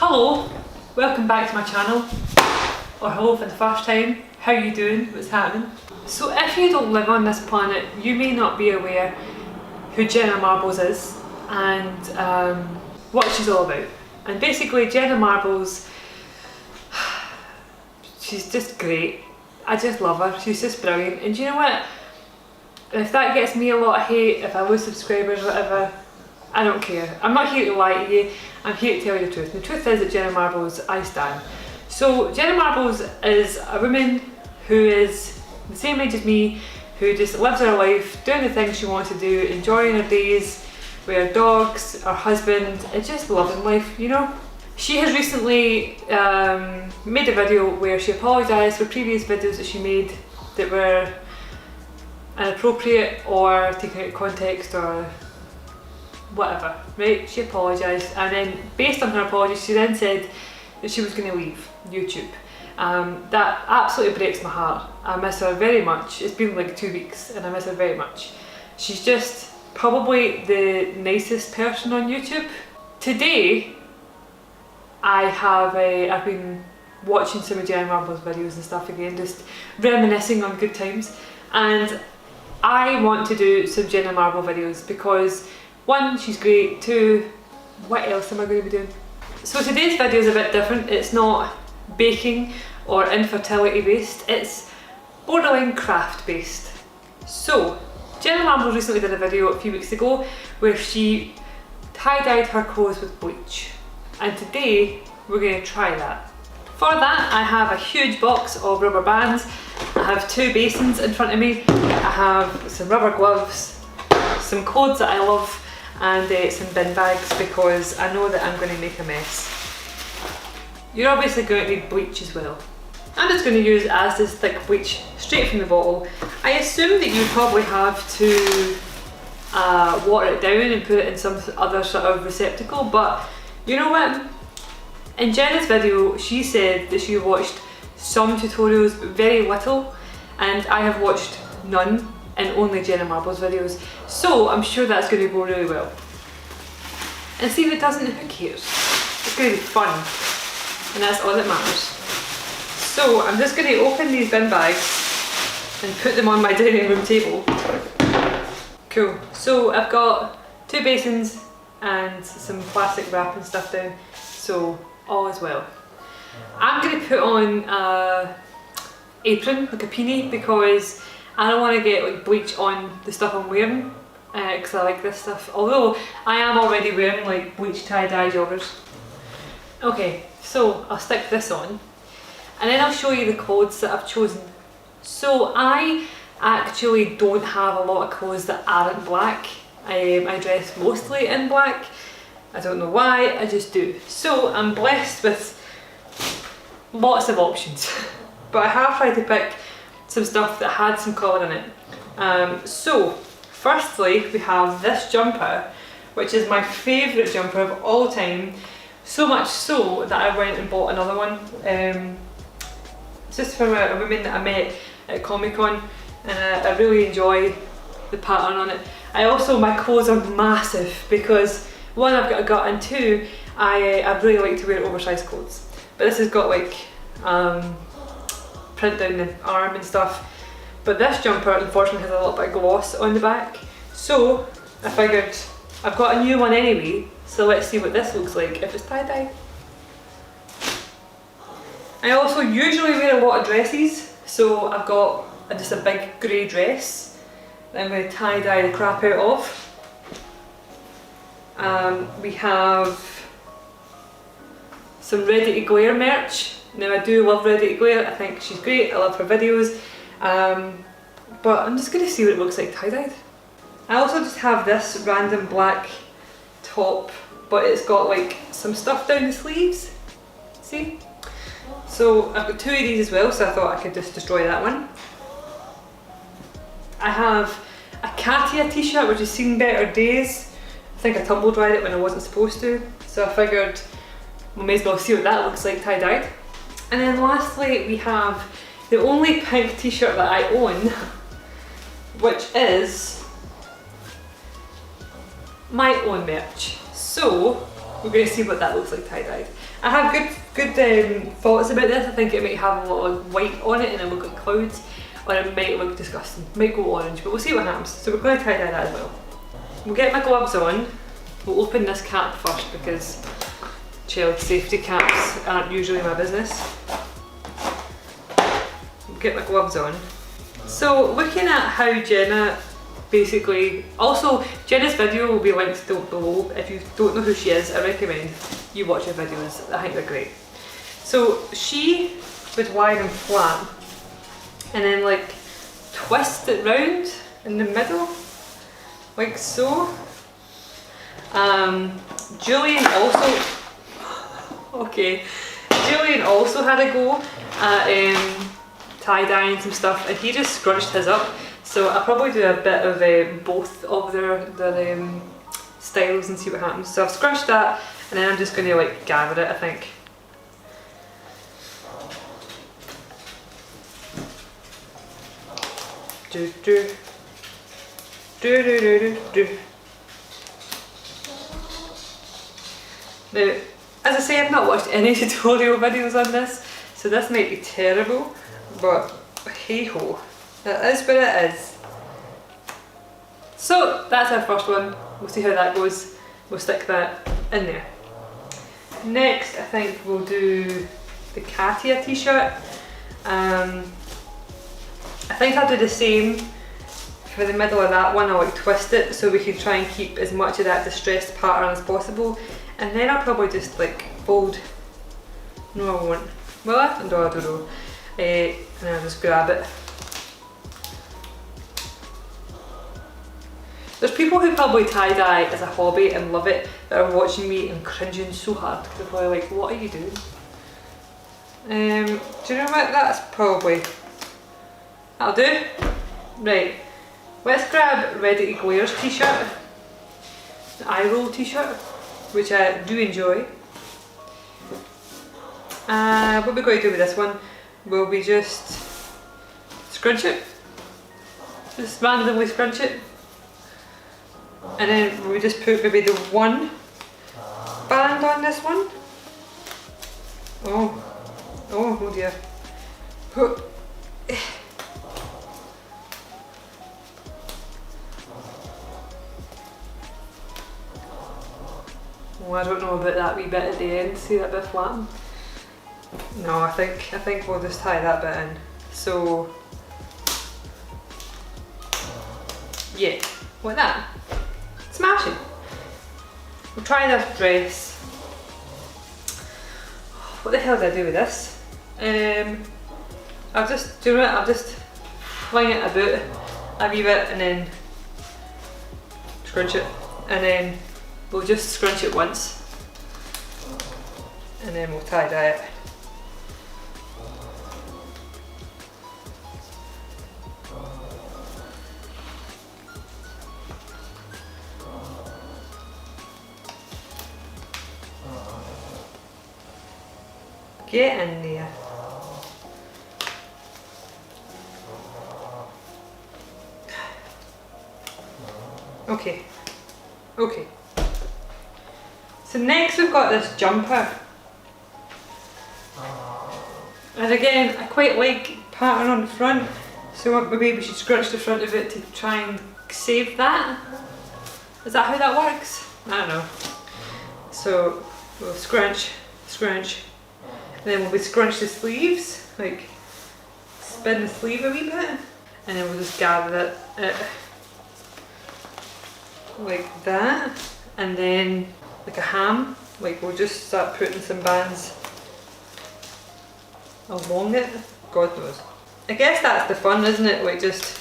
Hello, welcome back to my channel, or hello for the first time. How you doing? What's happening? So if you don't live on this planet, you may not be aware who Jenna Marbles is and what she's all about. And basically Jenna Marbles, she's just great. I just love her, she's just brilliant. And do you know what? If that gets me a lot of hate, if I lose subscribers or whatever, I don't care. I'm not here to lie to you, I'm here to tell you the truth. And the truth is that Jenna Marbles, I stand. So Jenna Marbles is a woman who is the same age as me, who just lives her life, doing the things she wants to do, enjoying her days with her dogs, her husband, and just loving life, you know? She has recently made a video where she apologised for previous videos that she made that were inappropriate or taken out of context or whatever, right? She apologised, and then based on her apology she then said that she was going to leave YouTube. That absolutely breaks my heart. I miss her very much. It's been like 2 weeks and I miss her very much. She's just probably the nicest person on YouTube. Today I've been watching some of Jenna Marbles videos and stuff again, just reminiscing on good times, and I want to do some Jenna Marble videos because one, she's great, two, what else am I going to be doing? So today's video is a bit different. It's not baking or infertility based, it's borderline craft based. So Jenna Marbles recently did a video a few weeks ago where she tie-dyed her clothes with bleach, and today we're going to try that. For that I have a huge box of rubber bands, I have 2 basins in front of me, I have some rubber gloves, some clothes that I love, and some bin bags because I know that I'm going to make a mess. You're obviously going to need bleach as well. I'm just going to use Asda's thick bleach straight from the bottle. I assume that you probably have to water it down and put it in some other sort of receptacle, but you know what? In Jenna's video she said that she watched some tutorials but very little, and I have watched none and only Jenna Marbles videos, so I'm sure that's going to go really well. And see if it doesn't, who cares? It's going to be fun, and that's all that matters. So I'm just going to open these bin bags and put them on my dining room table. Cool, so I've got 2 basins and some plastic wrap and stuff down, so all is well. I'm going to put on an apron, like a peenie, because I don't want to get like bleach on the stuff I'm wearing, because I like this stuff, although I am already wearing like bleach tie-dye joggers. Okay, so I'll stick this on and then I'll show you the clothes that I've chosen. So I actually don't have a lot of clothes that aren't black. I dress mostly in black. I don't know why, I just do. So I'm blessed with lots of options, but I have tried to pick some stuff that had some colour in it. So firstly we have this jumper, which is my favourite jumper of all time, so much so that I went and bought another one. It's just from a woman that I met at Comic Con, and I really enjoy the pattern on it. My clothes are massive because one, I've got a gut, and two, I really like to wear oversized clothes. But this has got like print down the arm and stuff, but this jumper unfortunately has a little bit of gloss on the back, so I figured I've got a new one anyway, so let's see what this looks like if it's tie-dye. I also usually wear a lot of dresses, so I've got just a big grey dress that I'm going to tie-dye the crap out of. We have some Ready to Glare merch. Now I do love Ready to Glare, I think she's great, I love her videos, but I'm just going to see what it looks like tie-dyed. I also just have this random black top, but it's got like some stuff down the sleeves, see? So I've got 2 of these as well, so I thought I could just destroy that one. I have a Katia t-shirt which has seen better days. I think I tumble dried it when I wasn't supposed to, so I figured we may as well see what that looks like tie-dyed. And then lastly we have the only pink t-shirt that I own, which is my own merch. So we're going to see what that looks like tie-dyed. I have good thoughts about this. I think it might have a lot of white on it and it look like clouds, or it might look disgusting, it might go orange, but we'll see what happens. So we're going to tie-dye that as well. We'll get my gloves on. We'll open this cap first because child safety caps aren't usually my business. We'll get my gloves on. So looking at how Jenna basically, also Jenna's video will be linked down below. If you don't know who she is, I recommend you watch her videos. I think they're great. So she would lie them flat and then like twist it round in the middle, like so. Julian also, okay, Julian also had a go at tie-dyeing some stuff and he just scrunched his up. So I'll probably do a bit of both of their styles and see what happens. So I've scrunched that and then I'm just going to like gather it, I think. Do do do do do do do. Now, as I say, I've not watched any tutorial videos on this, so this might be terrible, but hey ho. That is what it is. So that's our first one. We'll see how that goes. We'll stick that in there. Next, I think we'll do the Katia t-shirt. I think I'll do the same for the middle of that one. I'll like twist it so we can try and keep as much of that distressed pattern as possible. And then I'll probably just like fold. No, I won't. Will I? No, I don't know. And I'll just grab it. There's people who probably tie-dye as a hobby and love it that are watching me and cringing so hard because they're probably like, what are you doing? Do you know what? That's probably, that'll do. Right, let's grab Ready to Glare's t-shirt, the eye roll t-shirt, which I do enjoy. What we're going to do with this one will be just scrunch it, just randomly scrunch it. And then we just put maybe the one band on this one. Oh dear. Oh, I don't know about that wee bit at the end. See that bit flatten? No, I think we'll just tie that bit in. So yeah, like that. Smashing. We'll try this dress. What the hell did I do with this? I'll just do it. I'll just fling it about a wee bit and then scrunch it, and then we'll just scrunch it once, and then we'll tie-dye it. Get in there. Okay. So next we've got this jumper. And again, I quite like pattern on the front, so maybe we should scrunch the front of it to try and save that. Is that how that works? I don't know. So we'll scrunch, and then we'll scrunch the sleeves, like spin the sleeve a wee bit, and then we'll just gather it like that, and then like a ham, like we'll just start putting some bands along it. God knows. I guess that's the fun, isn't it? Like just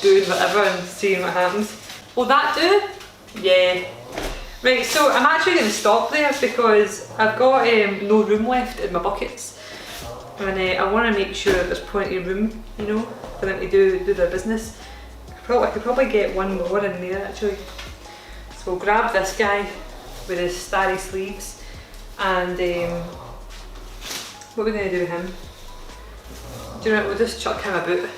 doing whatever and seeing what happens. Will that do? Yeah. Right, so I'm actually going to stop there because I've got no room left in my buckets, and I want to make sure that there's plenty of room, you know, for them to do their business. I could probably get one more in there actually. So we'll grab this guy with his starry sleeves, and what are we going to do with him? Do you know what, we'll just chuck him about.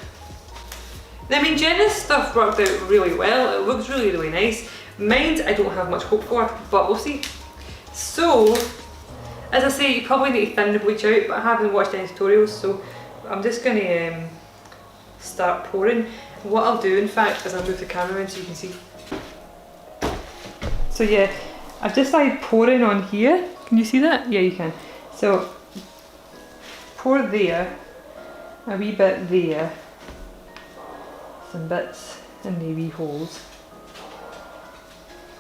I mean, Jenna's stuff worked out really well, it looks really nice, Mine, I don't have much hope for, but we'll see. So, as I say, you probably need to thin the bleach out, but I haven't watched any tutorials, so I'm just going to start pouring. What I'll do, in fact, is I'll move the camera in so you can see. So yeah, I've just started pouring on here. Can you see that? Yeah, you can. So, pour there, a wee bit there, some bits in the wee holes.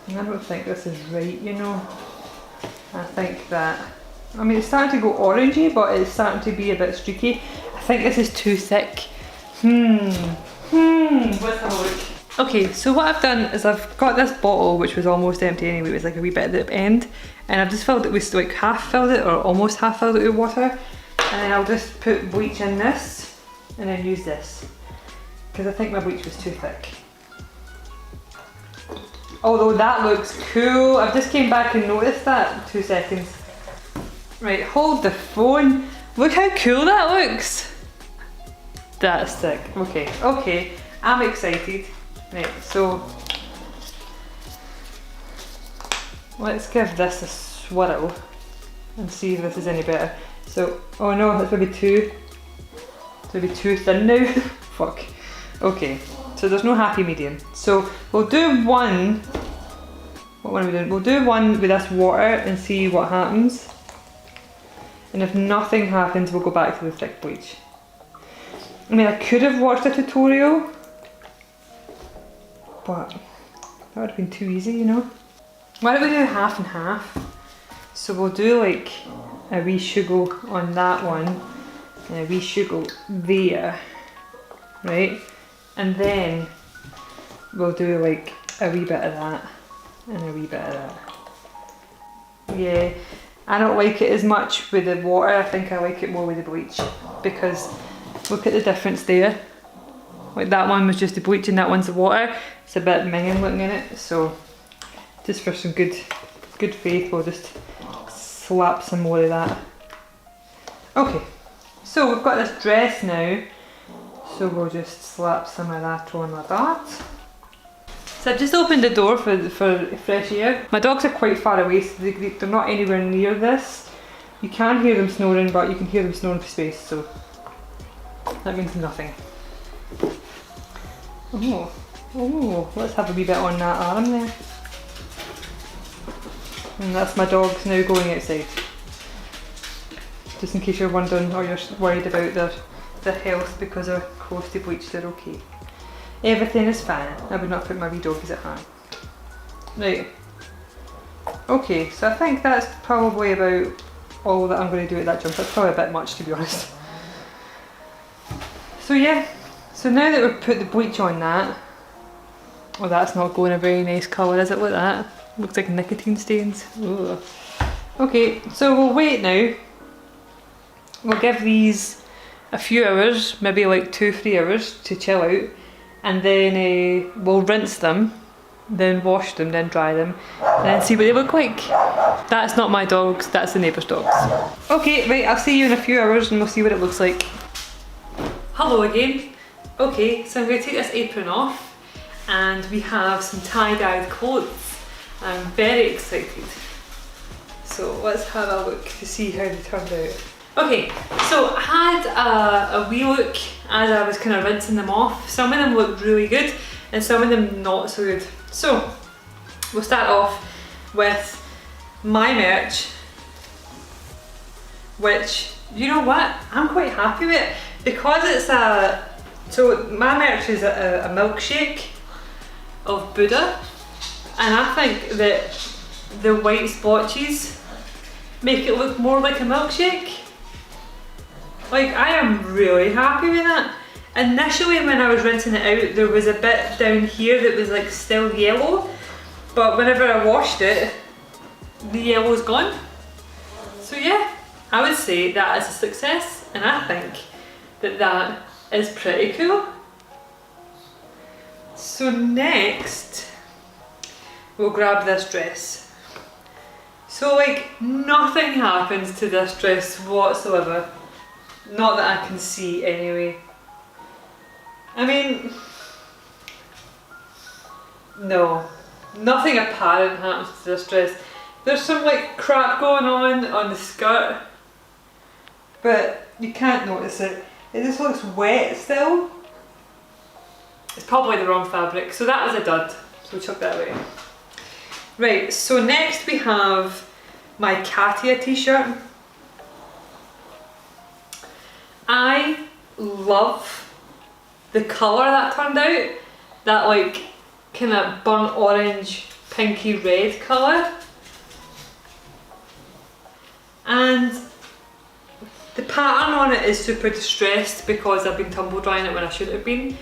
And I don't think this is right, you know. I think that, I mean, it's starting to go orangey, but it's starting to be a bit streaky. I think this is too thick. Let's have a look. Okay, so what I've done is I've got this bottle, which was almost empty anyway, it was like a wee bit at the end, and I've just filled it with, like half filled it, or almost half filled it with water, and then I'll just put bleach in this, and then use this, because I think my bleach was too thick. Although that looks cool, I've just came back and noticed that. 2 seconds. Right, hold the phone. Look how cool that looks. That's sick. Okay, okay, I'm excited. Right, so let's give this a swirl and see if this is any better. So, oh no, it's maybe too thin now. Fuck. Okay. So there's no happy medium. So we'll do one, what one are we doing? We'll do one with this water and see what happens. And if nothing happens, we'll go back to the thick bleach. I mean, I could have watched a tutorial, but that would have been too easy, you know? Why don't we do half and half? So we'll do like a wee sugar on that one, and a wee sugar there, right? And then we'll do like a wee bit of that and a wee bit of that. Yeah, I don't like it as much with the water. I think I like it more with the bleach, because look at the difference there. Like that one was just the bleach and that one's the water. It's a bit minging looking in it. So just for some good faith, we'll just slap some more of that. Okay, so we've got this dress now. So we'll just slap some of that on like that. So I've just opened the door for fresh air. My dogs are quite far away, so they're not anywhere near this. You can hear them snoring, but you can hear them snoring for space, so that means nothing. Oh, let's have a wee bit on that arm there. And that's my dogs now going outside. Just in case you're wondering or you're worried about their health because they're close to bleach, they're okay. Everything is fine. I would not put my wee doggies at harm. Right. Okay, so I think that's probably about all that I'm going to do at that jump. That's probably a bit much, to be honest. So yeah, so now that we've put the bleach on that, well, that's not going a very nice colour, is it? Look at that. Looks like nicotine stains. Ugh. Okay, so we'll wait now. We'll give these a few hours, maybe like 2-3 hours to chill out, and then we'll rinse them, then wash them, then dry them, and then see what they look like. That's not my dogs, that's the neighbour's dogs. Okay, right, I'll see you in a few hours and we'll see what it looks like. Hello again. Okay, so I'm going to take this apron off and we have some tie-dyed clothes. I'm very excited. So let's have a look to see how they turned out. Okay, so I had a wee look as I was kind of rinsing them off. Some of them looked really good and some of them not so good. So we'll start off with my merch, which, you know what, I'm quite happy with it because it's so my merch is a milkshake of Buddha, and I think that the white splotches make it look more like a milkshake. Like, I am really happy with that. Initially when I was rinsing it out, there was a bit down here that was like still yellow, but whenever I washed it, the yellow's gone. So yeah, I would say that is a success, and I think that that is pretty cool. So next, we'll grab this dress. So like, nothing happens to this dress whatsoever. Not that I can see anyway. I mean, no. Nothing apparent happens to this dress. There's some like crap going on the skirt, but you can't notice it. It just looks wet still. It's probably the wrong fabric, so that was a dud. So we'll chuck that away. Right, so next we have my Katia t-shirt. I love the colour that turned out. That like kind of burnt orange, pinky red colour. And the pattern on it is super distressed because I've been tumble drying it when I should have been.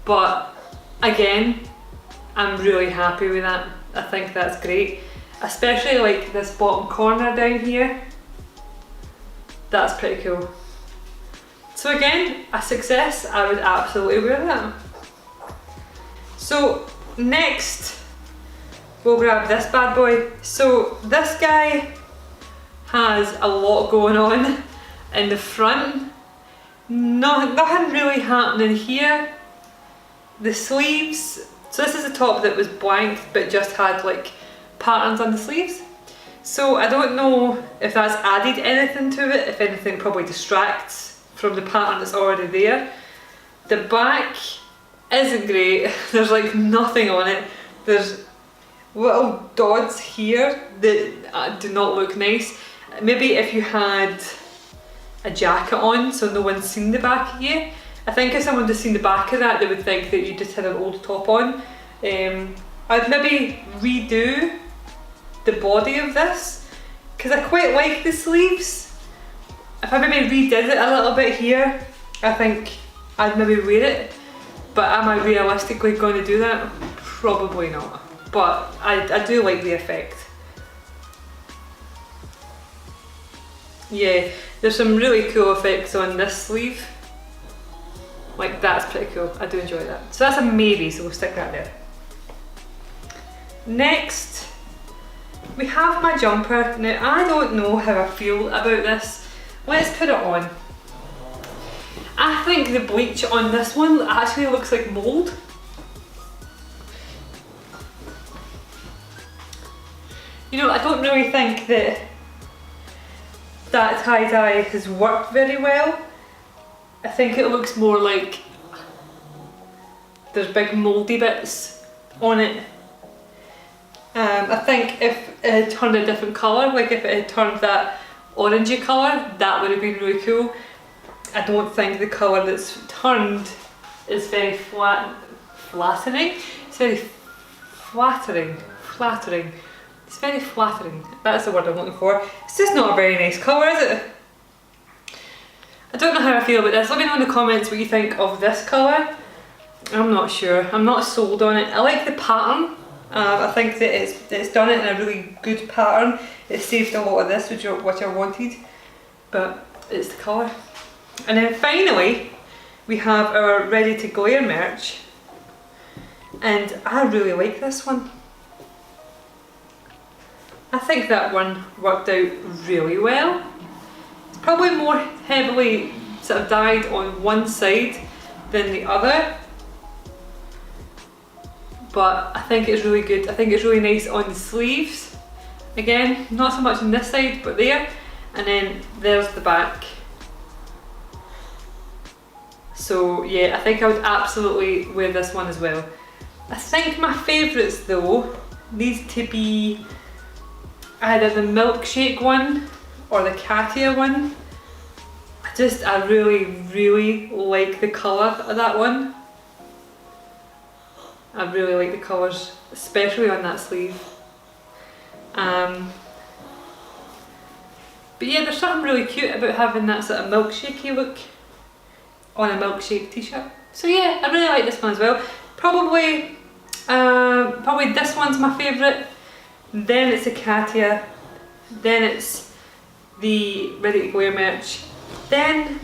But again, I'm really happy with that. I think that's great. Especially like this bottom corner down here. That's pretty cool. So again, a success. I would absolutely wear that. So next, we'll grab this bad boy. So this guy has a lot going on in the front. Nothing really happening here. The sleeves, so this is a top that was blank but just had like patterns on the sleeves. So I don't know if that's added anything to it. If anything, probably distracts from the pattern that's already there. The back isn't great. There's like nothing on it. There's little dots here that do not look nice. Maybe if you had a jacket on so no one's seen the back of you. I think if someone just seen the back of that, they would think that you just had an old top on. I'd maybe redo the body of this because I quite like the sleeves. If I maybe redid it a little bit here, I think I'd maybe wear it. But am I realistically going to do that? Probably not. But I do like the effect. Yeah, there's some really cool effects on this sleeve. Like that's pretty cool, I do enjoy that. So that's a maybe, so we'll stick that there. Next, we have my jumper. Now I don't know how I feel about this. Let's put it on. I think the bleach on this one actually looks like mould. You know, I don't really think that tie-dye has worked very well. I think it looks more like there's big mouldy bits on it. I think if it had turned a different colour, like if it had turned that orangey colour, that would have been really cool. I don't think the colour that's turned is very flattering. It's very flattering. It's very flattering. That's the word I'm looking for. It's just not a very nice colour, is it? I don't know how I feel about this. Let me know in the comments what you think of this colour. I'm not sure. I'm not sold on it. I like the pattern. I think that it's done it in a really good pattern. It saved a lot of this, which I wanted. But it's the colour. And then finally, we have our Ready to Glare merch. And I really like this one. I think that one worked out really well. It's probably more heavily sort of dyed on one side than the other. But I think it's really good. I think it's really nice on the sleeves. Again, not so much on this side, but there. And then there's the back. So yeah, I think I would absolutely wear this one as well. I think my favourites though need to be either the milkshake one or the Katia one. I really like the colour of that one. I really like the colours, especially on that sleeve. But yeah, there's something really cute about having that sort of milkshakey look on a milkshake t-shirt. So yeah, I really like this one as well. Probably this one's my favourite. Then it's the Katia. Then it's the Ready to Glare merch. Then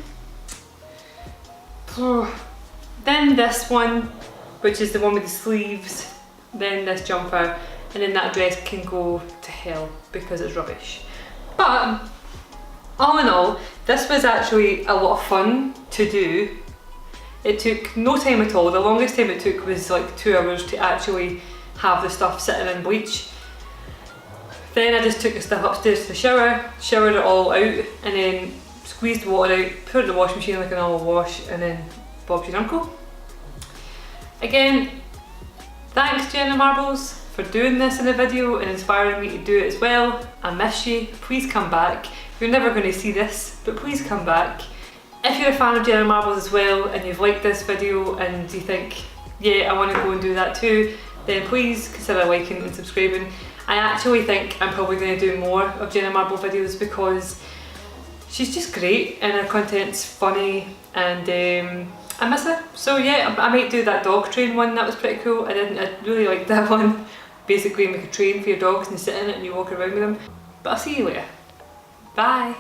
this one, which is the one with the sleeves. Then this jumper, and then that dress can go to hell because it's rubbish. But all in all, this was actually a lot of fun to do. It took no time at all. The longest time it took was like 2 hours to actually have the stuff sitting in bleach. Then I just took the stuff upstairs to the shower, showered it all out, and then squeezed the water out, put it in the washing machine like a normal wash, and then Bob's your uncle. Again, thanks Jenna Marbles for doing this in a video and inspiring me to do it as well. I miss you, please come back. You're never going to see this, but please come back. If you're a fan of Jenna Marbles as well and you've liked this video and you think, yeah, I want to go and do that too, then please consider liking and subscribing. I actually think I'm probably going to do more of Jenna Marble videos because she's just great and her content's funny, and I miss her. So yeah, I might do that dog train one, that was pretty cool. I really liked that one. Basically make a train for your dogs and you sit in it and you walk around with them. But I'll see you later. Bye!